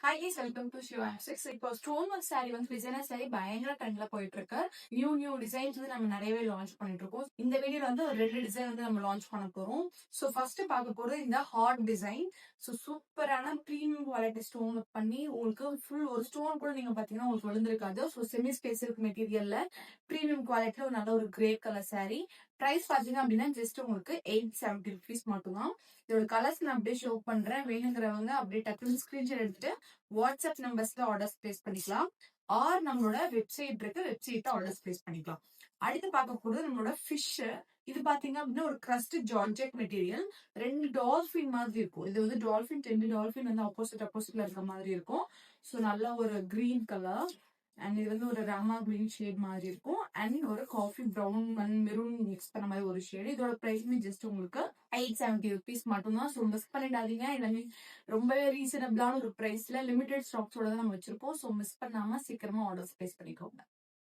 Hi guys, welcome to Shiva six. இப்போ stone work sorry வந்து designer sorry பயங்கர ட்ரெண்ட்ல போயிட்டு இருக்கு. நியூ டிசைன்ஸ் வந்து நம்ம நிறையவே லான்ச் பண்ணிட்டு இருக்கோம். இந்த வீடியோல வந்து ஒரு 2 டிசைன் வந்து நம்ம லான்ச் பண்ண போறோம். ஸோ ஃபர்ஸ்ட் பார்க்க போறது இந்த ஹார்ட் டிசைன். ஸோ சூப்பரான ப்ரீமியம் குவாலிட்டி ஸ்டோன் ஒர்க் பண்ணி உங்களுக்கு ஃபுல் ஒரு ஸ்டோன் கூட நீங்க பாத்தீங்கன்னா உங்களுக்கு விழுந்திருக்காது. ஸோ செமி ஸ்பெசிபிக் மெட்டீரியல்ல ப்ரீமியம் குவாலிட்டியில ஒரு நல்ல ஒரு கிரே கலர் சாரி. பிரைஸ் பாத்தீங்க அப்படின்னா ஜஸ்ட் உங்களுக்கு 870 ருபீஸ் மட்டும் தான். இதோட கலர்ஸ் நான் அப்படியே ஷோ பண்றேன். வேணுங்கிறவங்க அப்படியே டக்குனு ஸ்கிரீன்ஷாட் எடுத்துட்டு வாட்ஸ்அப் நம்பர்ஸ்ல ஆர்டர்ஸ் பிளேஸ் பண்ணிக்கலாம். ஆர் நம்மளோட வெப்சைட் இருக்கு, வெப்சைட்ல ஆர்டர்ஸ் பிளேஸ் பண்ணிக்கலாம். அடுத்து பார்க்க போறது நம்மளோட ஃபிஷ். இது பாத்தீங்க அப்படின்னா ஒரு கிரஸ்ட் ஜார்ஜெட் மெட்டீரியல். 2 டால்பின் மாதிரி இருக்கும். இது வந்து டால்பின் 2 டால்பின் வந்து ஆப்போசிட்ல இருக்க மாதிரி இருக்கும். ஸோ நல்ல ஒரு கிரீன் கலர் அண்ட் இது வந்து ஒரு ராமா கிரீன் ஷேட் மாதிரி இருக்கும். அண்ட் ஒரு coffee brown and maroon mix பண்ண மாதிரி ஒரு ஷேடு. இதோட பிரைஸ்மே ஜஸ்ட் உங்களுக்கு 870 ருபீஸ் மட்டும்தான். ஸோ மிஸ் பண்ணிடாதீங்க. எல்லாமே ரொம்பவே ரீசனபிளான ஒரு பிரைஸ்ல லிமிடெட் ஸ்டாக்ஸோட தான் நம்ம வச்சிருப்போம். ஸோ மிஸ் பண்ணாம சீக்கிரமா ஆர்டர்ஸ் பிளேஸ் பண்ணிக்கோங்க.